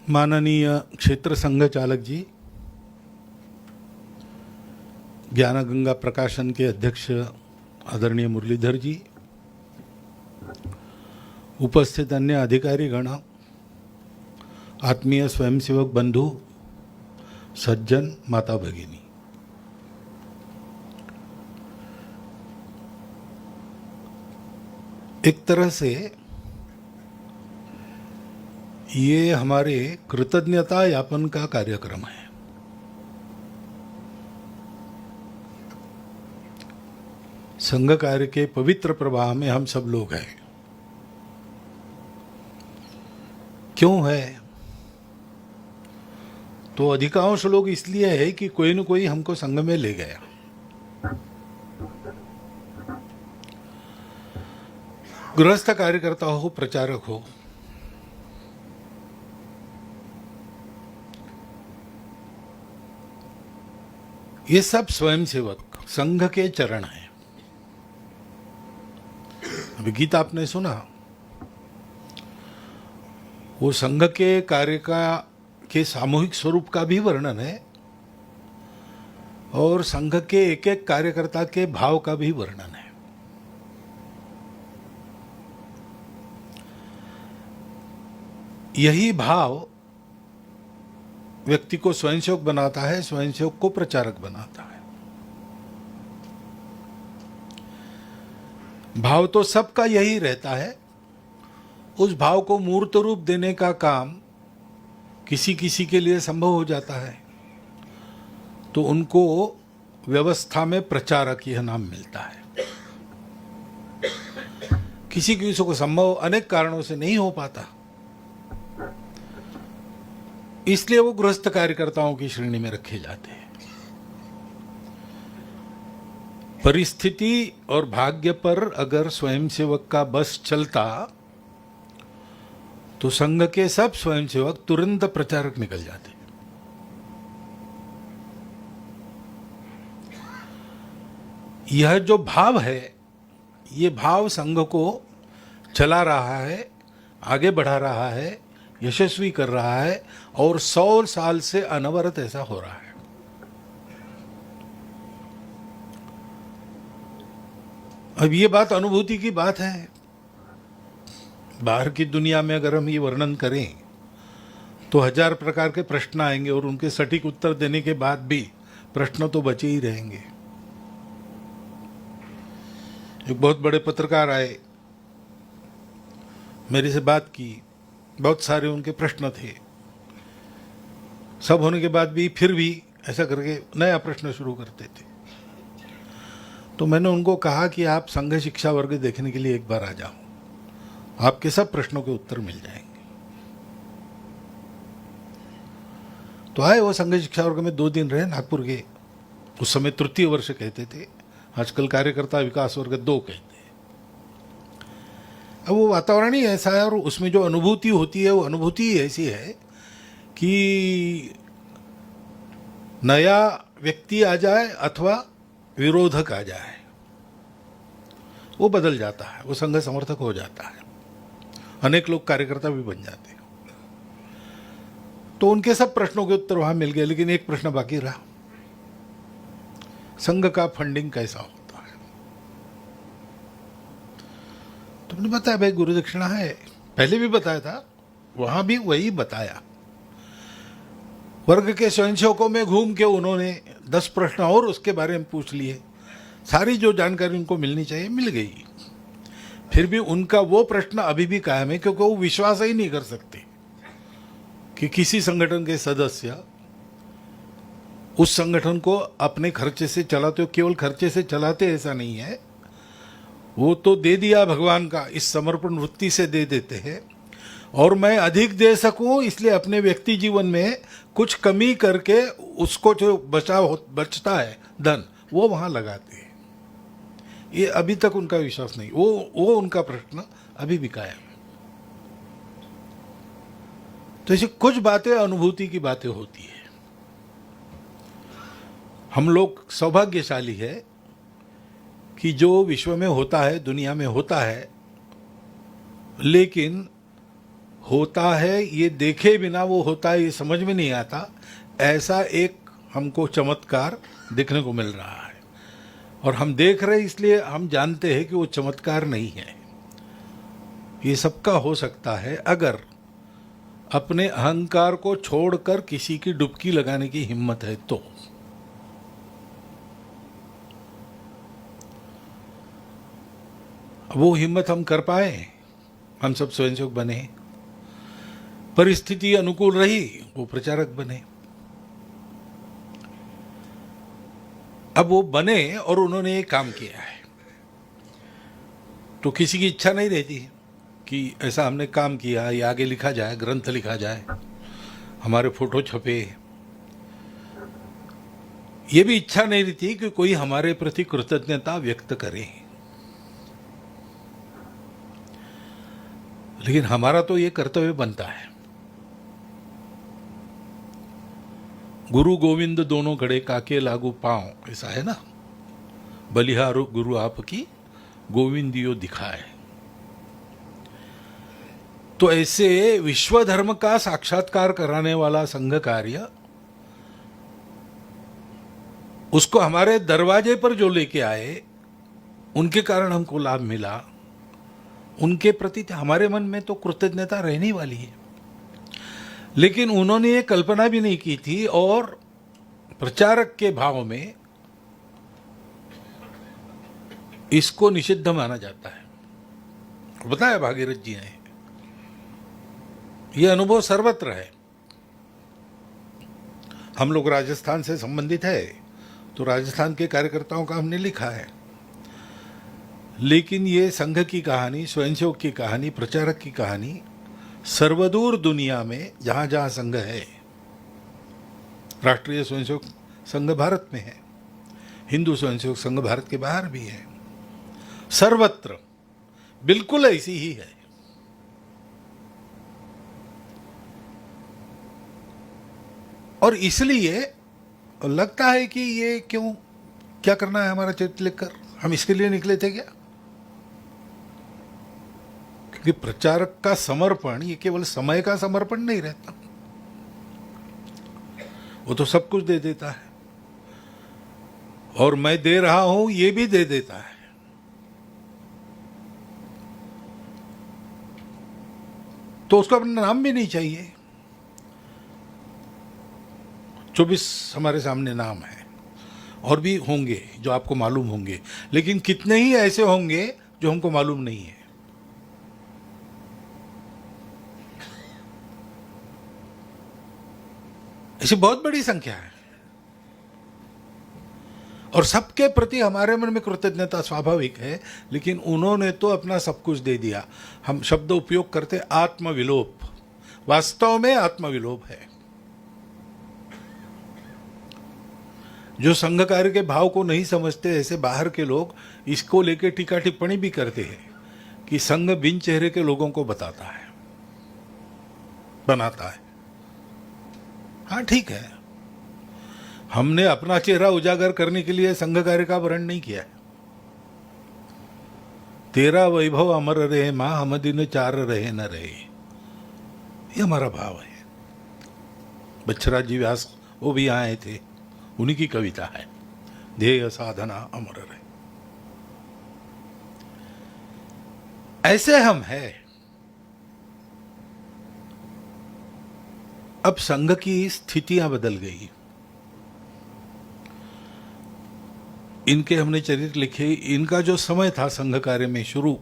माननीय क्षेत्र संघ चालक जी, ज्ञानगंगा प्रकाशन के अध्यक्ष आदरणीय मुरलीधर जी, उपस्थित अन्य अधिकारी गण, आत्मीय स्वयंसेवक बंधु, सज्जन, माता भगिनी, एक तरह से ये हमारे कृतज्ञता यापन का कार्यक्रम है। संघ कार्य के पवित्र प्रवाह में हम सब लोग हैं। क्यों है? तो अधिकांश लोग इसलिए है कि कोई न कोई हमको संघ में ले गया। गृहस्थ कार्यकर्ता हो, प्रचारक हो, ये सब स्वयंसेवक संघ के चरण हैं। अभी गीत आपने सुना, वो संघ के कार्य के सामूहिक स्वरूप का भी वर्णन है और संघ के एक एक कार्यकर्ता के भाव का भी वर्णन है। यही भाव व्यक्ति को स्वयंसेवक बनाता है, स्वयंसेवक को प्रचारक बनाता है। भाव तो सबका यही रहता है। उस भाव को मूर्त रूप देने का काम किसी किसी के लिए संभव हो जाता है, तो उनको व्यवस्था में प्रचारक यह नाम मिलता है। किसी किसी को संभव अनेक कारणों से नहीं हो पाता, इसलिए वो गृहस्थ कार्यकर्ताओं की श्रेणी में रखे जाते हैं। परिस्थिति और भाग्य पर अगर स्वयंसेवक का बस चलता तो संघ के सब स्वयंसेवक तुरंत प्रचारक निकल जाते। यह जो भाव है, ये भाव संघ को चला रहा है, आगे बढ़ा रहा है, यशस्वी कर रहा है और 100 साल से अनवरत ऐसा हो रहा है। अब ये बात अनुभूति की बात है। बाहर की दुनिया में अगर हम ये वर्णन करें तो 1000 प्रकार के प्रश्न आएंगे और उनके सटीक उत्तर देने के बाद भी प्रश्न तो बचे ही रहेंगे। एक बहुत बड़े पत्रकार आए, मेरे से बात की, बहुत सारे उनके प्रश्न थे। सब होने के बाद भी फिर भी ऐसा करके नया प्रश्न शुरू करते थे। तो मैंने उनको कहा कि आप संघ शिक्षा वर्ग देखने के लिए एक बार आ जाओ, आपके सब प्रश्नों के उत्तर मिल जाएंगे। तो आए वो संघ शिक्षा वर्ग में 2 दिन रहे नागपुर के। उस समय तृतीय वर्ष कहते थे, आजकल कार्यकर्ता विकास वर्ग 2 कहते हैं। अब वो वातावरण ही ऐसा है और उसमें जो अनुभूति होती है वो अनुभूति ऐसी है कि नया व्यक्ति आ जाए अथवा विरोधक आ जाए, वो बदल जाता है, वो संघ समर्थक हो जाता है। अनेक लोग कार्यकर्ता भी बन जाते हैं। तो उनके सब प्रश्नों के उत्तर वहां मिल गए, लेकिन एक प्रश्न बाकी रहा, संघ का फंडिंग कैसा होता है। तुमने बताया भाई गुरु दक्षिणा है, पहले भी बताया था, वहां भी वही बताया। वर्ग के स्वयंसेवकों में घूम के उन्होंने 10 प्रश्न और उसके बारे में पूछ लिए। सारी जो जानकारी उनको मिलनी चाहिए मिल गई। फिर भी उनका वो प्रश्न अभी भी कायम है, क्योंकि वो विश्वास ही नहीं कर सकते कि किसी संगठन के सदस्य उस संगठन को अपने खर्चे से चलाते हो। केवल खर्चे से चलाते ऐसा नहीं है, वो तो दे दिया भगवान का, इस समर्पण वृत्ति से दे देते हैं। और मैं अधिक दे सकूं इसलिए अपने व्यक्ति जीवन में कुछ कमी करके उसको जो बचता है धन, वो वहां लगाते हैं। ये अभी तक उनका विश्वास नहीं, वो उनका प्रश्न अभी भी कायम है। तो ऐसी कुछ बातें अनुभूति की बातें होती है। हम लोग सौभाग्यशाली है कि जो विश्व में होता है, दुनिया में होता है, लेकिन होता है ये देखे बिना वो होता है ये समझ में नहीं आता, ऐसा एक हमको चमत्कार देखने को मिल रहा है। और हम देख रहे इसलिए हम जानते हैं कि वो चमत्कार नहीं है। ये सबका हो सकता है अगर अपने अहंकार को छोड़कर किसी की डुबकी लगाने की हिम्मत है तो। वो हिम्मत हम कर पाए, हम सब स्वयंसेवक बने, परिस्थिति अनुकूल रही वो प्रचारक बने। अब वो बने और उन्होंने ये काम किया है, तो किसी की इच्छा नहीं रहती कि ऐसा हमने काम किया, ये आगे लिखा जाए, ग्रंथ लिखा जाए, हमारे फोटो छपे। ये भी इच्छा नहीं रहती कि कोई हमारे प्रति कृतज्ञता व्यक्त करे। लेकिन हमारा तो ये कर्तव्य बनता है। गुरु गोविंद दोनों घड़े काके लागू पांव, ऐसा है ना, बलिहारो गुरु आपकी गोविंदियो दिखाए। तो ऐसे विश्व धर्म का साक्षात्कार कराने वाला संघ कार्य, उसको हमारे दरवाजे पर जो लेके आए, उनके कारण हमको लाभ मिला, उनके प्रति हमारे मन में तो कृतज्ञता रहने वाली है। लेकिन उन्होंने ये कल्पना भी नहीं की थी, और प्रचारक के भाव में इसको निषिद्ध माना जाता है। बताया भागीरथ जी ने, यह अनुभव सर्वत्र है। हम लोग राजस्थान से संबंधित है, तो राजस्थान के कार्यकर्ताओं का हमने लिखा है। लेकिन ये संघ की कहानी, स्वयंसेवक की कहानी, प्रचारक की कहानी सर्वदूर दुनिया में जहां जहां संघ है, राष्ट्रीय स्वयंसेवक संघ भारत में है, हिंदू स्वयंसेवक संघ भारत के बाहर भी है, सर्वत्र बिल्कुल ऐसी ही है। और इसलिए लगता है कि ये क्यों, क्या करना है हमारा चरित्र लिखकर, हम इसके लिए निकले थे क्या? क्योंकि प्रचारक का समर्पण ये केवल समय का समर्पण नहीं रहता, वो तो सब कुछ दे देता है, और मैं दे रहा हूं ये भी दे देता है। तो उसको अपना नाम भी नहीं चाहिए। 24 हमारे सामने नाम है, और भी होंगे जो आपको मालूम होंगे, लेकिन कितने ही ऐसे होंगे जो हमको मालूम नहीं है। ऐसी बहुत बड़ी संख्या है, और सबके प्रति हमारे मन में कृतज्ञता स्वाभाविक है। लेकिन उन्होंने तो अपना सब कुछ दे दिया। हम शब्द उपयोग करते आत्मविलोप, वास्तव में आत्मविलोप है। जो संघ कार्य के भाव को नहीं समझते, ऐसे बाहर के लोग इसको लेके टीका टिप्पणी भी करते हैं कि संघ बिन चेहरे के लोगों को बताता है, बनाता है। हाँ ठीक है, हमने अपना चेहरा उजागर करने के लिए संघ कार्य का वर्ण नहीं किया है। तेरा वैभव अमर रहे मां, हम दिन चार रहे न रहे, ये हमारा भाव है। बच्छराज जी व्यास वो भी आए थे, उन्हीं की कविता है, ध्येय साधना अमर रहे। ऐसे हम हैं। अब संघ की स्थितियां बदल गई। इनके हमने चरित्र लिखे, इनका जो समय था संघ कार्य में शुरू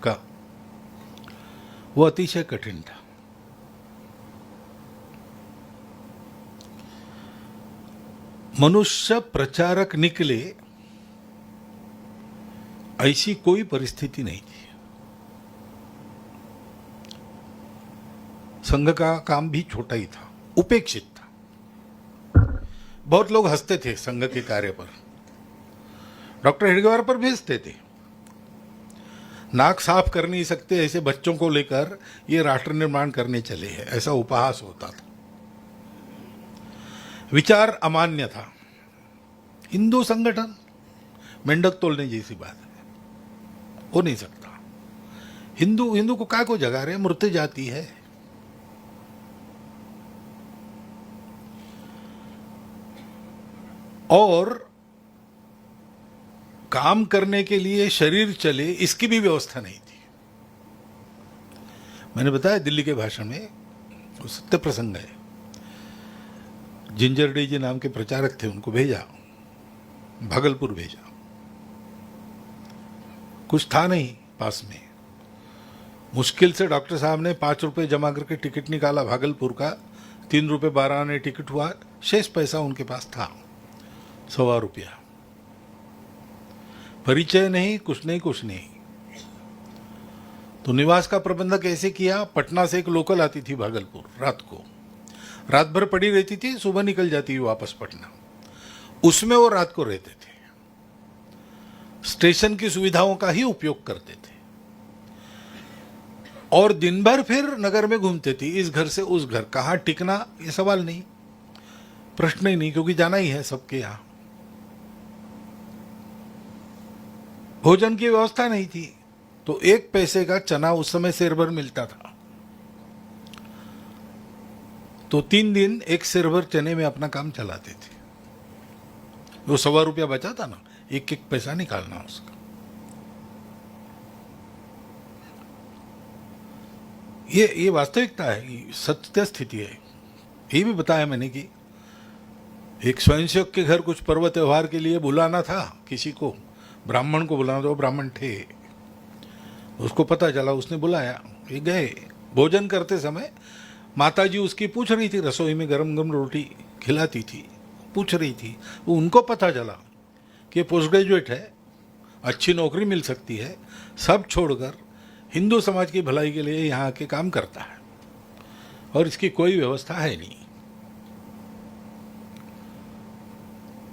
का, वो अतिशय कठिन था। मनुष्य प्रचारक निकले ऐसी कोई परिस्थिति नहीं थी। संघ का काम भी छोटा ही था, उपेक्षित था। बहुत लोग हंसते थे संघ के कार्य पर, डॉक्टर हेडगेवार पर भी हंसते थे। नाक साफ कर नहीं सकते ऐसे बच्चों को लेकर ये राष्ट्र निर्माण करने चले हैं, ऐसा उपहास होता था। विचार अमान्य था। हिंदू संगठन मेंढक तोलने जैसी बात है, हो नहीं सकता। हिंदू हिंदू को काय को जगा रहे, मृत जाति है। और काम करने के लिए शरीर चले, इसकी भी व्यवस्था नहीं थी। मैंने बताया दिल्ली के भाषण में, वो सत्य प्रसंग है। जिंजर डी जी नाम के प्रचारक थे, उनको भेजा, भागलपुर भेजा। कुछ था नहीं पास में, मुश्किल से डॉक्टर साहब ने 5 रुपए जमा करके टिकट निकाला भागलपुर का, 3 रुपए 12 आने टिकट हुआ, शेष पैसा उनके पास था 125 रुपया। परिचय नहीं, कुछ नहीं। तो निवास का प्रबंधक ऐसे किया, पटना से एक लोकल आती थी भागलपुर, रात भर पड़ी रहती थी, सुबह निकल जाती थी वापस पटना। उसमें वो रात को रहते थे, स्टेशन की सुविधाओं का ही उपयोग करते थे, और दिन भर फिर नगर में घूमते थे, इस घर से उस घर। कहाँ टिकना ये सवाल नहीं, प्रश्न ही नहीं, क्योंकि जाना ही है सबके यहां। भोजन की व्यवस्था नहीं थी, तो 1 पैसे का चना उस समय सेर भर मिलता था, तो 3 दिन 1 सेर भर चने में अपना काम चलाते थे। वो 125 रुपया बचा था ना, 1 पैसा निकालना उसका। ये वास्तविकता है, ये सत्य स्थिति है। ये भी बताया मैंने कि एक स्वयंसेवक के घर कुछ पर्व त्योहार के लिए बुलाना था किसी को, ब्राह्मण को बुलाना था, वो ब्राह्मण थे, उसको पता चला, उसने बुलाया, ये गए। भोजन करते समय माताजी उसकी पूछ रही थी, रसोई में गरम गरम रोटी खिलाती थी, पूछ रही थी। वो उनको पता चला कि पोस्ट ग्रेजुएट है, अच्छी नौकरी मिल सकती है, सब छोड़कर हिंदू समाज की भलाई के लिए यहाँ आके काम करता है, और इसकी कोई व्यवस्था है नहीं।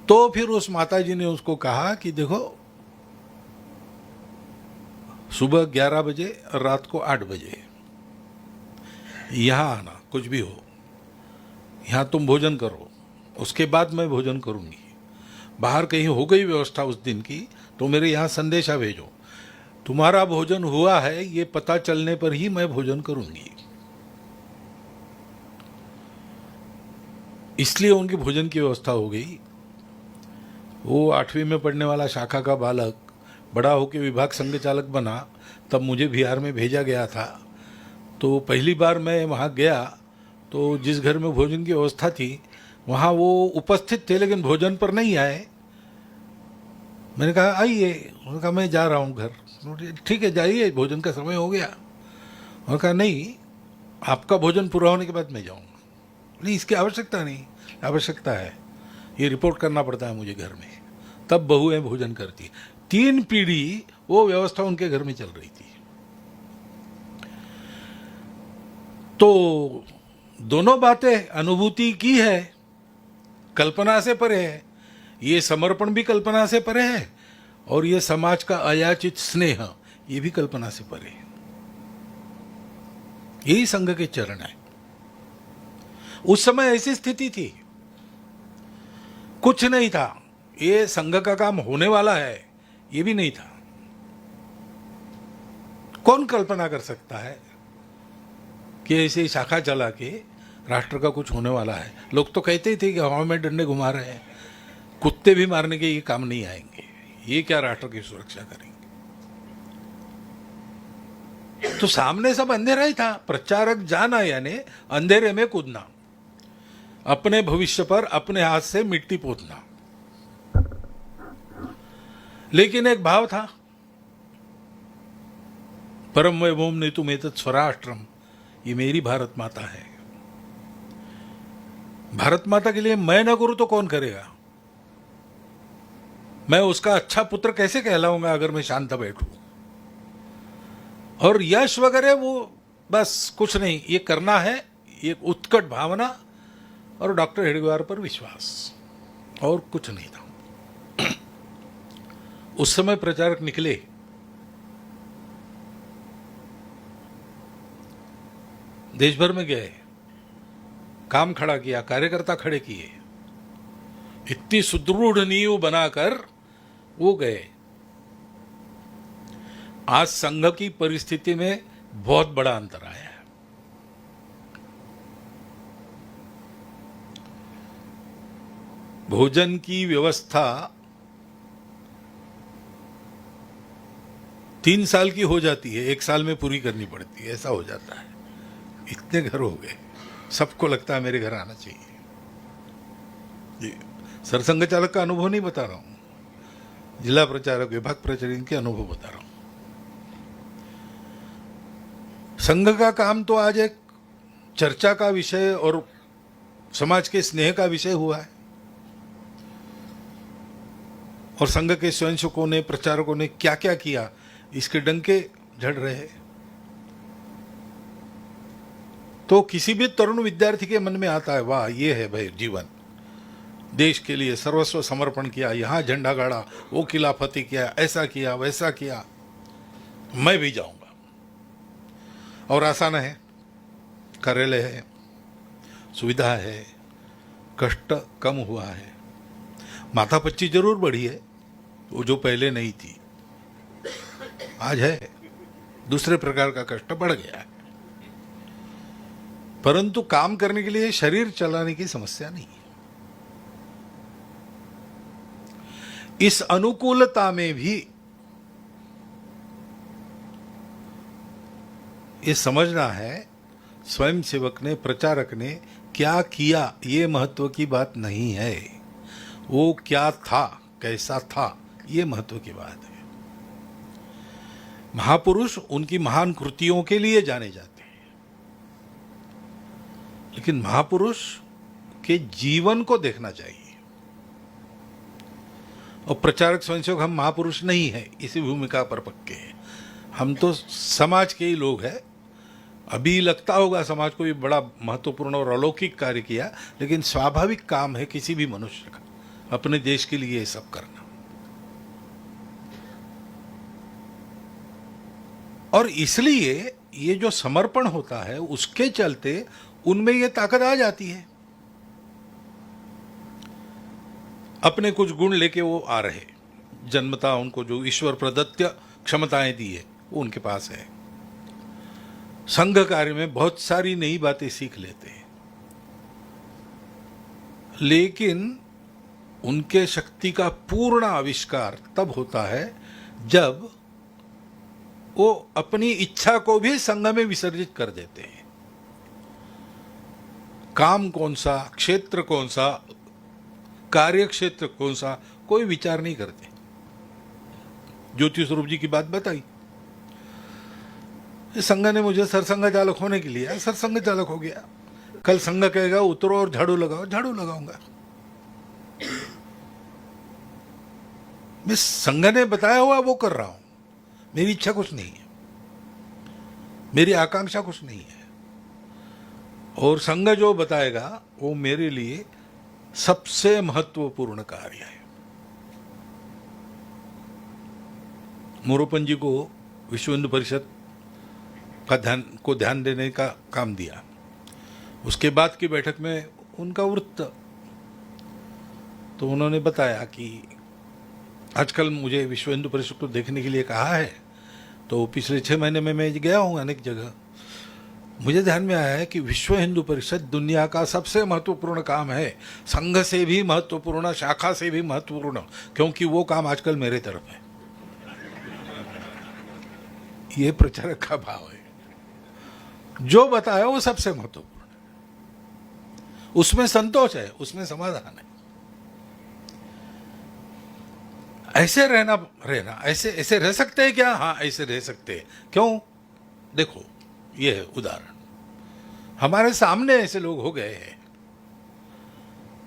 तो फिर उस माताजी ने उसको कहा कि देखो, सुबह 11 बजे और रात को 8 बजे यहां आना, कुछ भी हो, यहां तुम भोजन करो, उसके बाद मैं भोजन करूंगी। बाहर कहीं हो गई व्यवस्था उस दिन की तो मेरे यहां संदेशा भेजो, तुम्हारा भोजन हुआ है ये पता चलने पर ही मैं भोजन करूंगी। इसलिए उनकी भोजन की व्यवस्था हो गई। वो 8वीं में पढ़ने वाला शाखा का बालक बड़ा होकर विभाग संघ चालक बना, तब मुझे बिहार में भेजा गया था। तो पहली बार मैं वहाँ गया तो जिस घर में भोजन की व्यवस्था थी वहाँ वो उपस्थित थे, लेकिन भोजन पर नहीं आए। मैंने कहा आइए, उन्होंने कहा मैं जा रहा हूँ घर। ठीक है जाइए, भोजन का समय हो गया। उन्होंने कहा नहीं, आपका भोजन पूरा होने के बाद मैं जाऊँगा। नहीं, इसकी आवश्यकता नहीं। आवश्यकता है, ये रिपोर्ट करना पड़ता है मुझे घर में, तब बहुएं भोजन करती। 3 पीढ़ी वो व्यवस्था उनके घर में चल रही थी। तो दोनों बातें अनुभूति की है, कल्पना से परे है। ये समर्पण भी कल्पना से परे है, और ये समाज का अयाचित स्नेह ये भी कल्पना से परे है। यही संघ के चरण है। उस समय ऐसी स्थिति थी, कुछ नहीं था, ये संघ का काम होने वाला है ये भी नहीं था। कौन कल्पना कर सकता है कि ऐसे शाखा चला के राष्ट्र का कुछ होने वाला है। लोग तो कहते ही थे कि हवा में डंडे घुमा रहे हैं, कुत्ते भी मारने के ये काम नहीं आएंगे, ये क्या राष्ट्र की सुरक्षा करेंगे। तो सामने सब अंधेरा ही था। प्रचारक जाना यानी अंधेरे में कूदना, अपने भविष्य पर अपने हाथ से मिट्टी पोतना। लेकिन एक भाव था, परम वैभवम नेतुमेतत् स्वराष्ट्रम, ये मेरी भारत माता है। भारत माता के लिए मैं न करूं तो कौन करेगा। मैं उसका अच्छा पुत्र कैसे कहलाऊंगा अगर मैं शांत बैठूं। और यश वगैरह वो बस कुछ नहीं, ये करना है, ये उत्कट भावना और डॉक्टर हेडगेवार पर विश्वास, और कुछ नहीं था। उस समय प्रचारक निकले, देश भर में गए, काम खड़ा किया, कार्यकर्ता खड़े किए, इतनी सुदृढ़ नींव बनाकर वो गए। आज संघ की परिस्थिति में बहुत बड़ा अंतर आया है। भोजन की व्यवस्था 3 साल की हो जाती है, 1 साल में पूरी करनी पड़ती है, ऐसा हो जाता है। इतने घर हो गए, सबको लगता है मेरे घर आना चाहिए। ये सरसंघ चालक का अनुभव नहीं बता रहा हूं, जिला प्रचारक, विभाग प्रचारक के अनुभव बता रहा हूं। संघ का काम तो आज एक चर्चा का विषय और समाज के स्नेह का विषय हुआ है, और संघ के स्वयंसेवकों ने, प्रचारकों ने क्या क्या किया, इसके डंके झड़ रहे हैं। तो किसी भी तरुण विद्यार्थी के मन में आता है, वाह ये है भाई जीवन, देश के लिए सर्वस्व समर्पण किया, यहां झंडा गाड़ा, वो किला फतेह किया, ऐसा किया वैसा किया, मैं भी जाऊंगा। और आसान है, कार्यालय है, सुविधा है, कष्ट कम हुआ है, माथापच्ची जरूर बढ़ी है, वो जो पहले नहीं थी, आज है, दूसरे प्रकार का कष्ट बढ़ गया है, परंतु काम करने के लिए शरीर चलाने की समस्या नहीं है। इस अनुकूलता में भी ये समझना है, स्वयंसेवक ने, प्रचारक ने क्या किया ये महत्व की बात नहीं है, वो क्या था, कैसा था, ये महत्व की बात है। महापुरुष उनकी महान कृतियों के लिए जाने जाते हैं, लेकिन महापुरुष के जीवन को देखना चाहिए। और प्रचारक स्वयंसेवक हम महापुरुष नहीं है, इसी भूमिका पर पक्के हैं। हम तो समाज के ही लोग हैं। अभी लगता होगा समाज को भी बड़ा महत्वपूर्ण और अलौकिक कार्य किया, लेकिन स्वाभाविक काम है किसी भी मनुष्य का अपने देश के लिए ये सब करना। और इसलिए ये जो समर्पण होता है, उसके चलते उनमें ये ताकत आ जाती है। अपने कुछ गुण लेके वो आ रहे, जन्मता उनको जो ईश्वर प्रदत्त क्षमताएं दी है वो उनके पास है। संघ कार्य में बहुत सारी नई बातें सीख लेते हैं, लेकिन उनके शक्ति का पूर्ण आविष्कार तब होता है जब वो अपनी इच्छा को भी संघ में विसर्जित कर देते हैं। काम कौन सा, क्षेत्र कौन सा, कार्य क्षेत्र कौन सा, कोई विचार नहीं करते। ज्योति स्वरूप जी की बात बताई, संघ ने मुझे सरसंघ चालक होने के लिए, सरसंघ चालक हो गया। कल संघ कहेगा उतरो और झाड़ू लगाओ, झाड़ू लगाऊंगा। मैं संघ ने बताया हुआ वो कर रहा हूं, मेरी इच्छा कुछ नहीं है, मेरी आकांक्षा कुछ नहीं है, और संघ जो बताएगा वो मेरे लिए सबसे महत्वपूर्ण कार्य है। मोरोपंत जी को विश्व हिंदू परिषद का ध्यान देने का काम दिया। उसके बाद की बैठक में उनका वृत्त, तो उन्होंने बताया कि आजकल मुझे विश्व हिंदू परिषद को देखने के लिए कहा है, तो पिछले 6 महीने में मैं गया हूँ अनेक जगह। मुझे ध्यान में आया है कि विश्व हिंदू परिषद दुनिया का सबसे महत्वपूर्ण काम है, संघ से भी महत्वपूर्ण, शाखा से भी महत्वपूर्ण, क्योंकि वो काम आजकल मेरे तरफ है। ये प्रचारक का भाव है, जो बताया वो सबसे महत्वपूर्ण है, उसमें संतोष है, उसमें समाधान है। ऐसे रहना ऐसे रह सकते हैं क्या? हाँ, ऐसे रह सकते हैं। क्यों? देखो, ये है उदाहरण, हमारे सामने ऐसे लोग हो गए हैं,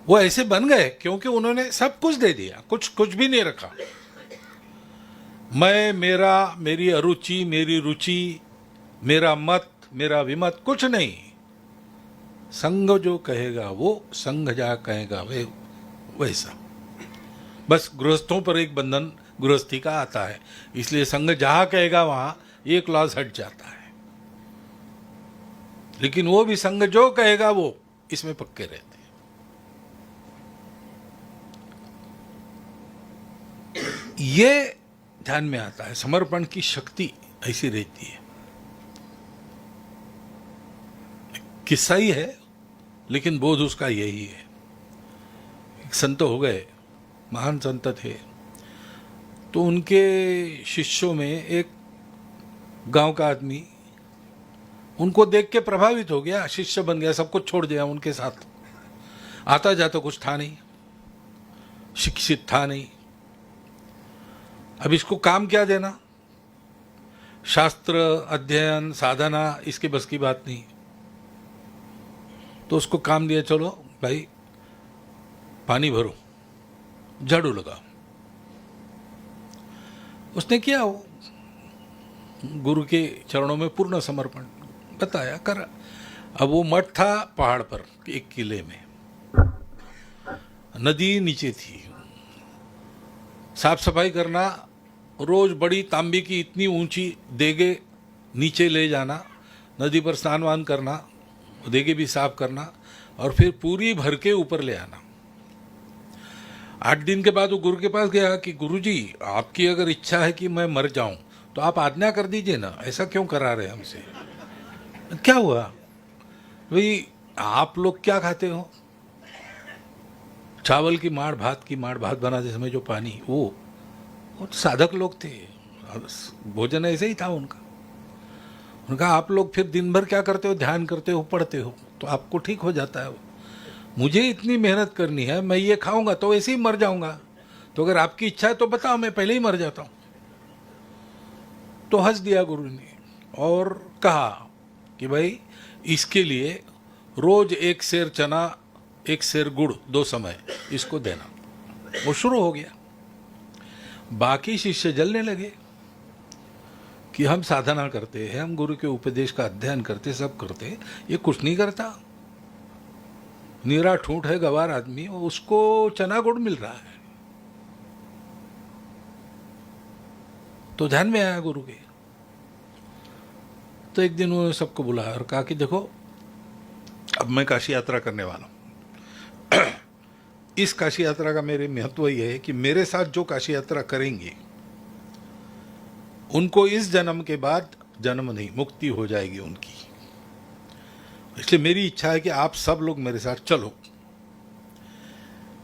वो ऐसे बन गए क्योंकि उन्होंने सब कुछ दे दिया, कुछ भी नहीं रखा। मैं, मेरा, मेरी अरुचि, मेरी रुचि, मेरा मत, मेरा विमत, कुछ नहीं। संघ जो कहेगा वो, संघ जा कहेगा वे वैसा। बस गृहस्थों पर एक बंधन गृहस्थी का आता है, इसलिए संघ जहां कहेगा वहां ये क्लॉज हट जाता है, लेकिन वो भी संघ जो कहेगा वो इसमें पक्के रहते हैं। ये ध्यान में आता है। समर्पण की शक्ति ऐसी रहती है। किस्सा ही है लेकिन बोध उसका यही है। एक संत हो गए, महान संत थे, तो उनके शिष्यों में एक गांव का आदमी उनको देख के प्रभावित हो गया, शिष्य बन गया, सब कुछ छोड़ दिया उनके साथ। आता जाता कुछ था नहीं, शिक्षित था नहीं। अब इसको काम क्या देना, शास्त्र अध्ययन साधना इसके बस की बात नहीं। तो उसको काम दिया, चलो भाई पानी भरो, झाड़ू लगाओ। उसने किया, वो गुरु के चरणों में पूर्ण समर्पण, बताया कर। अब वो मठ था पहाड़ पर एक किले में, नदी नीचे थी, साफ सफाई करना, रोज बड़ी तांबे की इतनी ऊंची देगे नीचे ले जाना, नदी पर स्नान वान करना, देगे भी साफ करना और फिर पूरी भर के ऊपर ले आना। 8 दिन के बाद वो गुरु के पास गया कि गुरुजी, आपकी अगर इच्छा है कि मैं मर जाऊं तो आप आज्ञा कर दीजिए ना, ऐसा क्यों करा रहे हमसे। क्या हुआ भाई, आप लोग क्या खाते हो, चावल की माड़, भात की माड़, भात बनाते समय जो पानी, वो तो साधक लोग थे, भोजन ऐसे ही था उनका। उनका आप लोग फिर दिन भर क्या करते हो, ध्यान करते हो, पढ़ते हो, तो आपको ठीक हो जाता है। मुझे इतनी मेहनत करनी है, मैं ये खाऊंगा तो ऐसे ही मर जाऊंगा, तो अगर आपकी इच्छा है तो बताओ, मैं पहले ही मर जाता हूं। तो हंस दिया गुरु ने और कहा कि भाई इसके लिए रोज 1 सेर चना 1 सेर गुड़ 2 समय इसको देना। वो शुरू हो गया। बाकी शिष्य जलने लगे कि हम साधना करते हैं, हम गुरु के उपदेश का अध्ययन करते, सब करते, ये कुछ नहीं करता, नीरा ठूंठ है, गवार आदमी, उसको चना गुड़ मिल रहा है। तो ध्यान में आया गुरु के। तो एक दिन उन्होंने सबको बुलाया और कहा कि देखो, अब मैं काशी यात्रा करने वाला हूं। इस काशी यात्रा का मेरे महत्व यह है कि मेरे साथ जो काशी यात्रा करेंगे उनको इस जन्म के बाद जन्म नहीं, मुक्ति हो जाएगी उनकी। इसलिए मेरी इच्छा है कि आप सब लोग मेरे साथ चलो।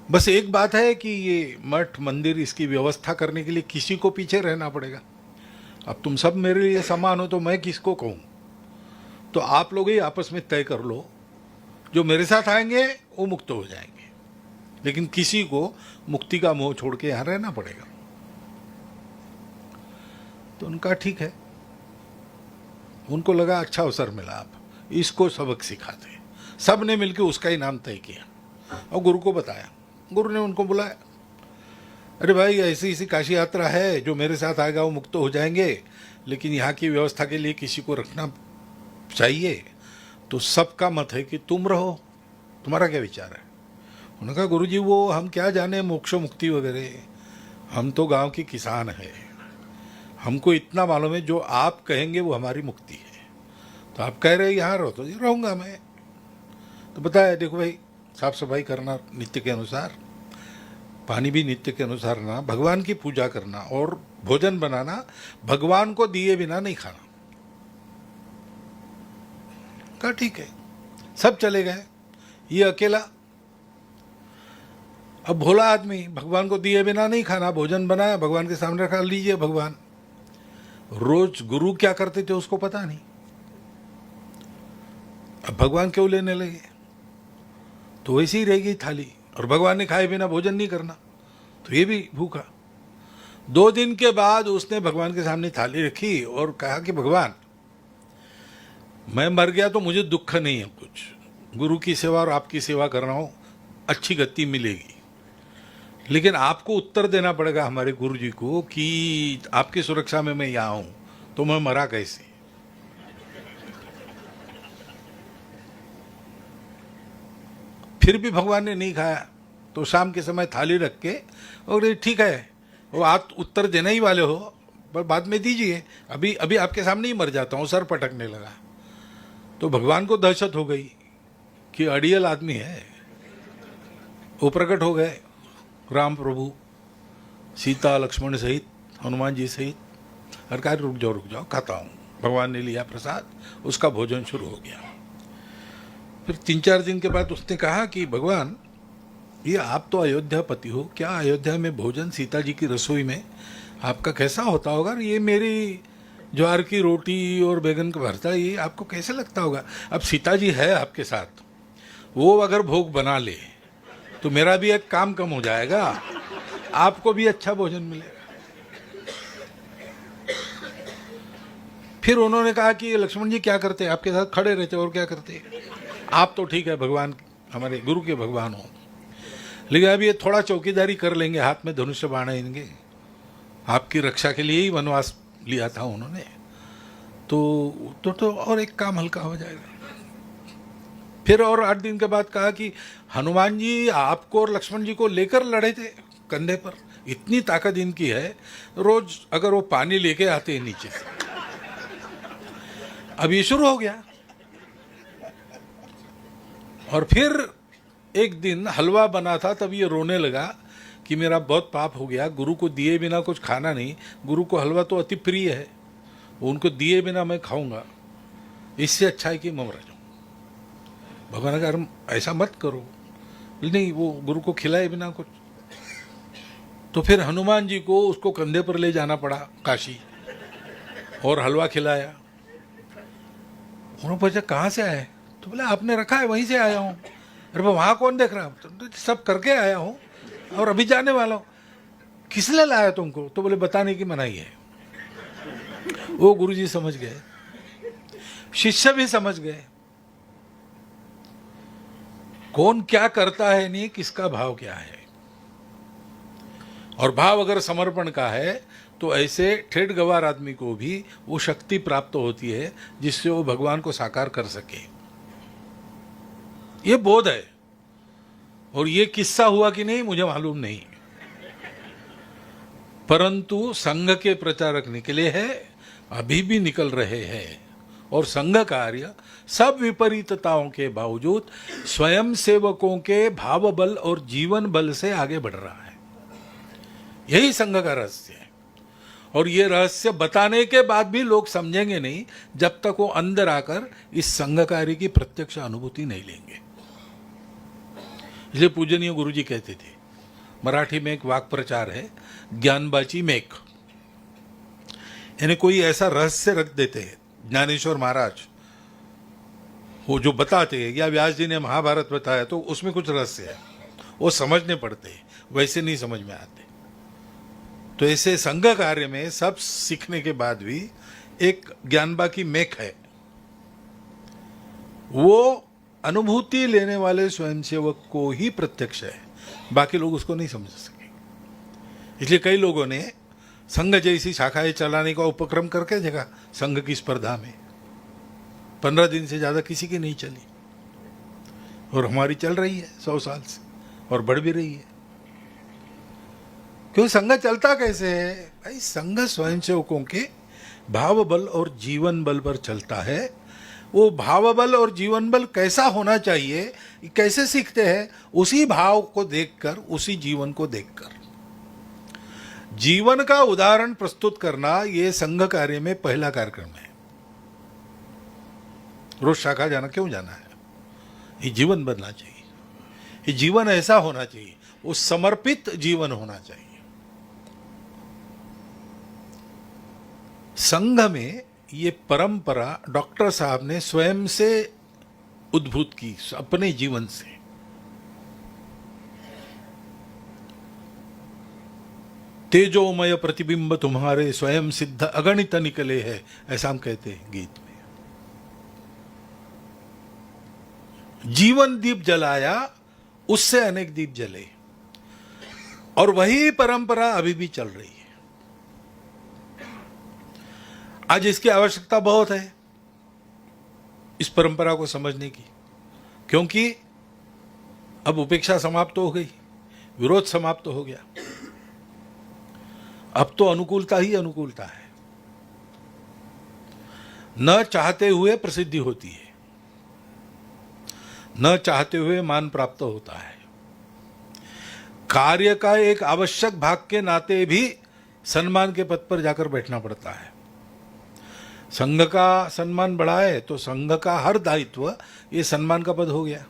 बस एक बात है कि ये मठ मंदिर इसकी व्यवस्था करने के लिए किसी को पीछे रहना पड़ेगा। अब तुम सब मेरे लिए समान हो तो मैं किसको कहूं, तो आप लोग ही आपस में तय कर लो, जो मेरे साथ आएंगे वो मुक्त हो जाएंगे, लेकिन किसी को मुक्ति का मोह छोड़ के यहां रहना पड़ेगा। तो उनका ठीक है, उनको लगा अच्छा अवसर मिला, आप इसको सबक सिखाते। सब ने मिलकर उसका ही नाम तय किया और गुरु को बताया। गुरु ने उनको बुलाया, अरे भाई ऐसी ऐसी काशी यात्रा है, जो मेरे साथ आएगा वो मुक्त हो जाएंगे, लेकिन यहाँ की व्यवस्था के लिए किसी को रखना चाहिए। तो सबका मत है कि तुम रहो, तुम्हारा क्या विचार है। उन्होंने कहा गुरुजी, वो हम क्या जाने मोक्ष मुक्ति वगैरह, हम तो गांव के किसान हैं, हमको इतना मालूम है जो आप कहेंगे वो हमारी मुक्ति है। तो आप कह रहे यहाँ रहो, तो जी रहूँगा मैं। तो बताया, देखो भाई, साफ सफाई करना नित्य के अनुसार, पानी भी नित्य के अनुसार ना, भगवान की पूजा करना और भोजन बनाना, भगवान को दिए बिना नहीं खाना। कहा ठीक है, सब चले गए, ये अकेला। अब भोला आदमी, भगवान को दिए बिना नहीं खाना, भोजन बनाया, भगवान के सामने रखा, लीजिए भगवान। रोज गुरु क्या करते थे उसको पता नहीं। अब भगवान क्यों लेने लगे, तो वैसे ही रह गई थाली, और भगवान ने खाए बिना भोजन नहीं करना, तो ये भी भूखा। 2 दिन के बाद उसने भगवान के सामने थाली रखी और कहा कि भगवान, मैं मर गया तो मुझे दुख नहीं है कुछ, गुरु की सेवा और आपकी सेवा कर रहा हूं, अच्छी गति मिलेगी, लेकिन आपको उत्तर देना पड़ेगा हमारे गुरु जी को कि आपकी सुरक्षा में मैं यहाँ हूं, तो मैं मरा कैसे। फिर भी भगवान ने नहीं खाया। तो शाम के समय थाली रख के, और ठीक है, वो आप उत्तर देने ही वाले हो, पर बाद में दीजिए, अभी अभी आपके सामने ही मर जाता हूँ। सर पटकने लगा। तो भगवान को दहशत हो गई कि अड़ियल आदमी है। वो प्रकट हो गए, राम प्रभु सीता लक्ष्मण सहित हनुमान जी सहित। हर कार्य रुक जाओ खाता हूँ। भगवान ने लिया प्रसाद, उसका भोजन शुरू हो गया। फिर 3-4 दिन के बाद उसने कहा कि भगवान, ये आप तो अयोध्या पति हो, क्या अयोध्या में भोजन सीता जी की रसोई में आपका कैसा होता होगा? ये मेरी ज्वार की रोटी और बैगन का भरता, ये आपको कैसे लगता होगा? अब सीता जी है आपके साथ, वो अगर भोग बना ले तो मेरा भी एक काम कम हो जाएगा, आपको भी अच्छा भोजन मिलेगा। फिर उन्होंने कहा कि लक्ष्मण जी क्या करते, आपके साथ खड़े रहते और क्या करते? आप तो ठीक है, भगवान हमारे गुरु के भगवान हो, लेकिन अब ये थोड़ा चौकीदारी कर लेंगे, हाथ में धनुष बाण आएंगे, आपकी रक्षा के लिए ही वनवास लिया था उन्होंने, तो और एक काम हल्का हो जाएगा। फिर और 8 दिन के बाद कहा कि हनुमान जी आपको और लक्ष्मण जी को लेकर लड़े थे कंधे पर, इतनी ताकत इनकी है, रोज अगर वो पानी लेके आते हैं नीचे से। अब ये शुरू हो गया। और फिर एक दिन हलवा बना था, तब ये रोने लगा कि मेरा बहुत पाप हो गया, गुरु को दिए बिना कुछ खाना नहीं, गुरु को हलवा तो अति प्रिय है, उनको दिए बिना मैं खाऊंगा, इससे अच्छा है कि मैं मर जाऊं। भगवान ने कहा ऐसा मत करो, नहीं वो गुरु को खिलाए बिना कुछ। तो फिर हनुमान जी को उसको कंधे पर ले जाना पड़ा काशी, और हलवा खिलाया। उन्होंने पूछा कहाँ से आए? तो बोले आपने रखा है वहीं से आया हूँ। अरे वहाँ कौन देख रहा? तो सब करके आया हूँ और अभी जाने वाला हूँ। किसने लाया तुमको? तो बोले बताने की मनाही है। वो गुरुजी समझ गए, शिष्य भी समझ गए, कौन क्या करता है, नहीं किसका भाव क्या है। और भाव अगर समर्पण का है तो ऐसे ठेठ गवार आदमी को भी वो शक्ति प्राप्त होती है जिससे वो भगवान को साकार कर सके। ये बोध है। और ये किस्सा हुआ कि नहीं मुझे मालूम नहीं, परंतु संघ के प्रचारक निकले हैं, अभी भी निकल रहे हैं। और संघ कार्य सब विपरीतताओं के बावजूद स्वयं सेवकों के भाव बल और जीवन बल से आगे बढ़ रहा है। यही संघ का रहस्य है। और ये रहस्य बताने के बाद भी लोग समझेंगे नहीं जब तक वो अंदर आकर इस संघ कार्य की प्रत्यक्ष अनुभूति नहीं लेंगे। इसलिए पूजनीय गुरुजी कहते थे, मराठी में एक वाक प्रचार है, ज्ञानबाची मेक, यानी कोई ऐसा रहस्य रख देते हैं ज्ञानेश्वर महाराज, वो जो बताते हैं, या व्यास जी ने महाभारत बताया तो उसमें कुछ रहस्य है, वो समझने पड़ते हैं, वैसे नहीं समझ में आते। तो ऐसे संघ कार्य में सब सीखने के बाद भी एक ज्ञानबा की मेक है, वो अनुभूति लेने वाले स्वयंसेवक को ही प्रत्यक्ष है, बाकी लोग उसको नहीं समझ सके। इसलिए कई लोगों ने संघ जैसी शाखाएं चलाने का उपक्रम करके देखा, संघ की स्पर्धा में 15 दिन से ज्यादा किसी की नहीं चली, और हमारी चल रही है 100 साल से, और बढ़ भी रही है। क्यों? संघ चलता कैसे है भाई? संघ स्वयंसेवकों के भाव बल और जीवन बल पर चलता है। वो भाव बल और जीवन बल कैसा होना चाहिए, कैसे सीखते हैं? उसी भाव को देखकर, उसी जीवन को देखकर। जीवन का उदाहरण प्रस्तुत करना ये संघ कार्य में पहला कार्यक्रम है। रोज शाखा जाना क्यों जाना है? ये जीवन बनना चाहिए, ये जीवन ऐसा होना चाहिए, वो समर्पित जीवन होना चाहिए। संघ में ये परंपरा डॉक्टर साहब ने स्वयं से उद्भूत की, अपने जीवन से। तेजोमय प्रतिबिंब तुम्हारे स्वयं सिद्ध अगणित निकले हैं, ऐसा हम कहते हैं गीत में। जीवन दीप जलाया, उससे अनेक दीप जले, और वही परंपरा अभी भी चल रही है। आज इसकी आवश्यकता बहुत है इस परंपरा को समझने की, क्योंकि अब उपेक्षा समाप्त हो गई, विरोध समाप्त हो गया, अब तो अनुकूलता ही अनुकूलता है। न चाहते हुए प्रसिद्धि होती है, न चाहते हुए मान प्राप्त होता है। कार्य का एक आवश्यक भाग के नाते भी सम्मान के पद पर जाकर बैठना पड़ता है। संघ का सम्मान बढ़ा है तो संघ का हर दायित्व ये सम्मान का पद हो गया।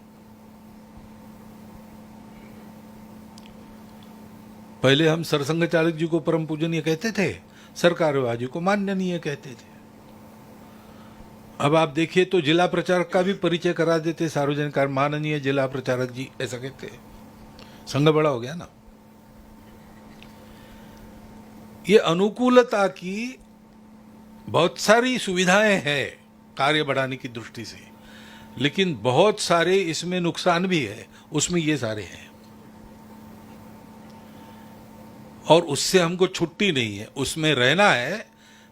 पहले हम सरसंघ चालक जी को परम पूजनीय कहते थे, सरकारवाजी को माननीय कहते थे। अब आप देखिए तो जिला प्रचारक का भी परिचय करा देते सार्वजनिक, माननीय जिला प्रचारक जी ऐसा कहते। संघ बड़ा हो गया ना। ये अनुकूलता की बहुत सारी सुविधाएं हैं कार्य बढ़ाने की दृष्टि से, लेकिन बहुत सारे इसमें नुकसान भी है, उसमें ये सारे हैं। और उससे हमको छुट्टी नहीं है, उसमें रहना है,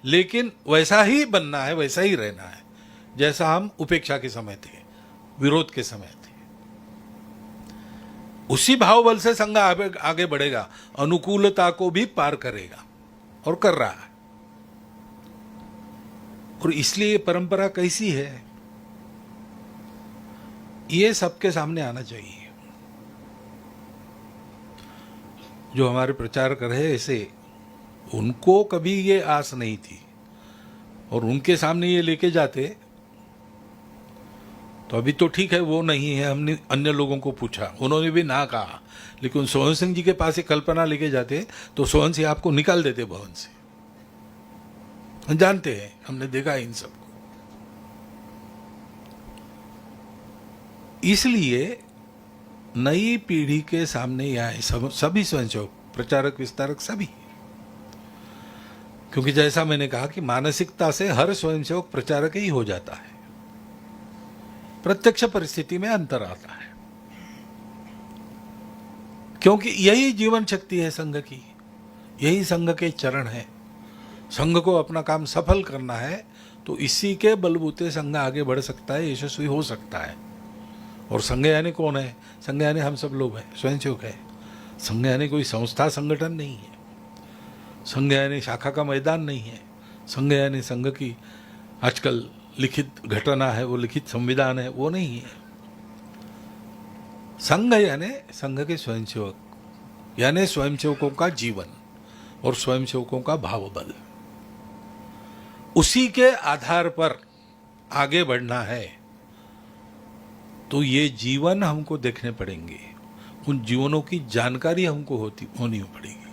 लेकिन वैसा ही बनना है, वैसा ही रहना है जैसा हम उपेक्षा के समय थे, विरोध के समय थे। उसी भाव बल से संघ आगे बढ़ेगा, अनुकूलता को भी पार करेगा और कर रहा है। और इसलिए ये परंपरा कैसी है, ये सबके सामने आना चाहिए। जो हमारे प्रचारक रहे ऐसे, उनको कभी ये आस नहीं थी, और उनके सामने ये लेके जाते तो अभी तो ठीक है वो नहीं है। हमने अन्य लोगों को पूछा, उन्होंने भी ना कहा, लेकिन सोहन सिंह जी के पास एक कल्पना लेके जाते तो सोहन सिंह आपको निकाल देते भवन से। हम जानते हैं, हमने देखा इन सबको। इसलिए नई पीढ़ी के सामने यह सभी स्वयंसेवक, प्रचारक, विस्तारक सभी, क्योंकि जैसा मैंने कहा कि मानसिकता से हर स्वयंसेवक प्रचारक ही हो जाता है। प्रत्यक्ष परिस्थिति में अंतर आता है, क्योंकि यही जीवन शक्ति है संघ की, यही संघ के चरण है। संघ को अपना काम सफल करना है तो इसी के बलबूते संघ आगे बढ़ सकता है, यशस्वी हो सकता है। और संघ यानी कौन है? संघ यानी हम सब लोग हैं, स्वयंसेवक है। संघ यानी कोई संस्था संगठन नहीं है। संघ यानी शाखा का मैदान नहीं है। संघ यानी संघ की आजकल लिखित घटना है, वो लिखित संविधान है, वो नहीं है। संघ यानी संघ के स्वयंसेवक, यानी स्वयंसेवकों का जीवन और स्वयंसेवकों का भावबल। उसी के आधार पर आगे बढ़ना है तो ये जीवन हमको देखने पड़ेंगे, उन जीवनों की जानकारी हमको होनी पड़ेगी।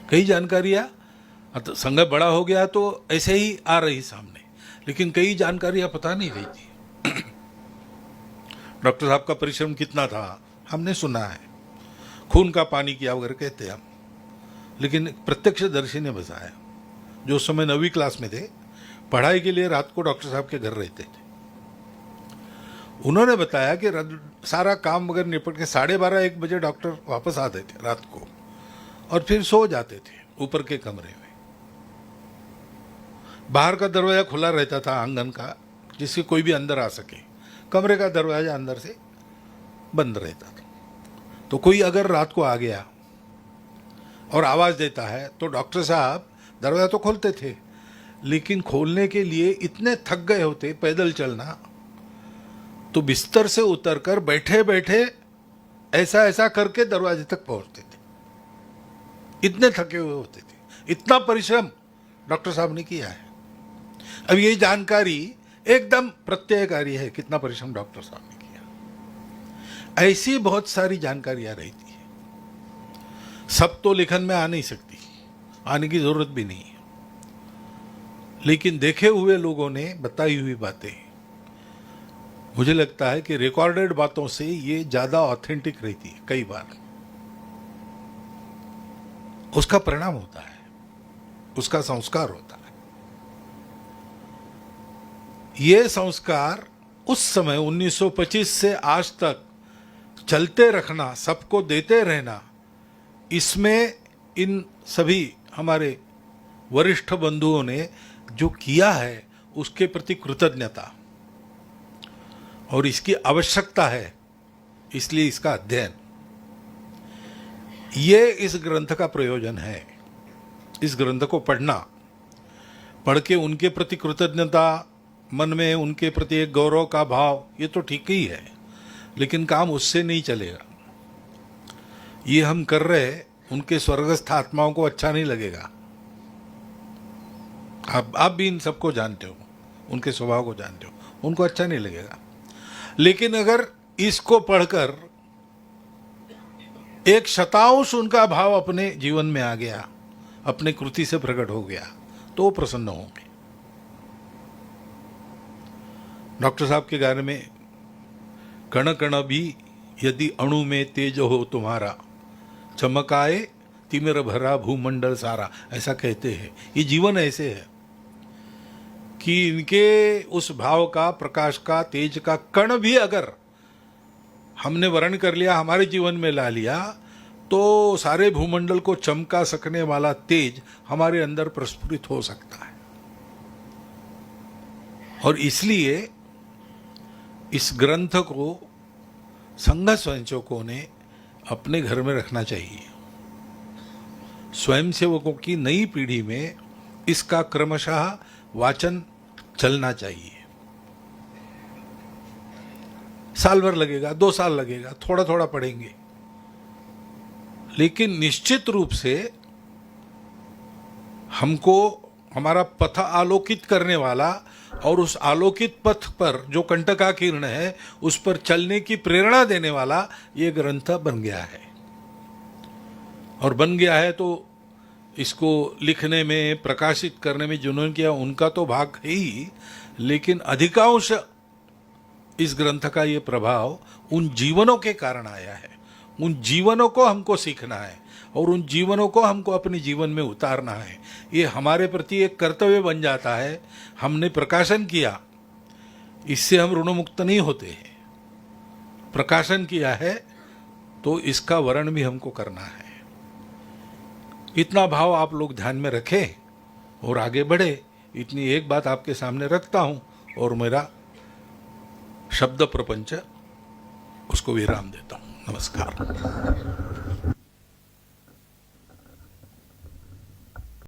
कई जानकारियां, संघ बड़ा हो गया तो ऐसे ही आ रही सामने, लेकिन कई जानकारियां पता नहीं रही थी। डॉक्टर साहब का परिश्रम कितना था हमने सुना है, खून का पानी किया वगैरह कहते हम, लेकिन प्रत्यक्षदर्शी ने बताया, जो उस समय 9वीं क्लास में थे, पढ़ाई के लिए रात को डॉक्टर साहब के घर रहते थे। उन्होंने बताया कि सारा काम वगैरह निपट के 12:30-1 बजे डॉक्टर वापस आते थे रात को, और फिर सो जाते थे ऊपर के कमरे में। बाहर का दरवाजा खुला रहता था आंगन का, जिससे कोई भी अंदर आ सके। कमरे का दरवाजा अंदर से बंद रहता था। तो कोई अगर रात को आ गया और आवाज देता है तो डॉक्टर साहब दरवाजा तो खोलते थे, लेकिन खोलने के लिए इतने थक गए होते, पैदल चलना, तो बिस्तर से उतरकर बैठे बैठे ऐसा ऐसा करके दरवाजे तक पहुंचते थे। इतने थके हुए होते थे। इतना परिश्रम डॉक्टर साहब ने किया है। अब ये जानकारी एकदम प्रत्ययकारी है, कितना परिश्रम डॉक्टर साहब ने किया। ऐसी बहुत सारी जानकारियां रहती है, सब तो लेखन में आ नहीं सकती, आने की जरूरत भी नहीं है, लेकिन देखे हुए लोगों ने बताई हुई बातें, मुझे लगता है कि रिकॉर्डेड बातों से ये ज्यादा ऑथेंटिक रहती है। कई बार उसका परिणाम होता है, उसका संस्कार होता है। ये संस्कार उस समय 1925 से आज तक चलते रखना, सबको देते रहना, इसमें इन सभी हमारे वरिष्ठ बंधुओं ने जो किया है उसके प्रति कृतज्ञता, और इसकी आवश्यकता है, इसलिए इसका अध्ययन, ये इस ग्रंथ का प्रयोजन है। इस ग्रंथ को पढ़ना, पढ़ के उनके प्रति कृतज्ञता, मन में उनके प्रति एक गौरव का भाव, ये तो ठीक ही है, लेकिन काम उससे नहीं चलेगा। ये हम कर रहे उनके स्वर्गस्थ आत्माओं को अच्छा नहीं लगेगा। आप भी इन सबको जानते हो, उनके स्वभाव को जानते हो, उनको अच्छा नहीं लगेगा। लेकिन अगर इसको पढ़कर एक शतांश उनका भाव अपने जीवन में आ गया, अपने कृति से प्रकट हो गया, तो वो प्रसन्न होंगे। डॉक्टर साहब के गाने में कण कण भी यदि अणु में तेज हो तुम्हारा, चमकाए तिमिर भरा भूमंडल सारा, ऐसा कहते हैं। ये जीवन ऐसे है कि इनके उस भाव का, प्रकाश का, तेज का कण भी अगर हमने वर्ण कर लिया, हमारे जीवन में ला लिया, तो सारे भूमंडल को चमका सकने वाला तेज हमारे अंदर प्रस्फुरित हो सकता है। और इसलिए इस ग्रंथ को संघ स्वयंसेवकों ने अपने घर में रखना चाहिए। स्वयंसेवकों की नई पीढ़ी में इसका क्रमशः वाचन चलना चाहिए। साल भर लगेगा, 2 साल लगेगा, थोड़ा थोड़ा पढ़ेंगे, लेकिन निश्चित रूप से हमको हमारा पथ आलोकित करने वाला और उस आलोकित पथ पर जो कंटका किरण है उस पर चलने की प्रेरणा देने वाला ये ग्रंथ बन गया है। और बन गया है तो इसको लिखने में, प्रकाशित करने में जिन्होंने किया उनका तो भाग है ही, लेकिन अधिकांश इस ग्रंथ का ये प्रभाव उन जीवनों के कारण आया है। उन जीवनों को हमको सीखना है और उन जीवनों को हमको अपने जीवन में उतारना है। ये हमारे प्रति एक कर्तव्य बन जाता है। हमने प्रकाशन किया, इससे हम ऋणमुक्त नहीं होते हैं। प्रकाशन किया है तो इसका वर्ण भी हमको करना है। इतना भाव आप लोग ध्यान में रखें और आगे बढ़े। इतनी एक बात आपके सामने रखता हूं और मेरा शब्द प्रपंच उसको विराम देता हूं। नमस्कार।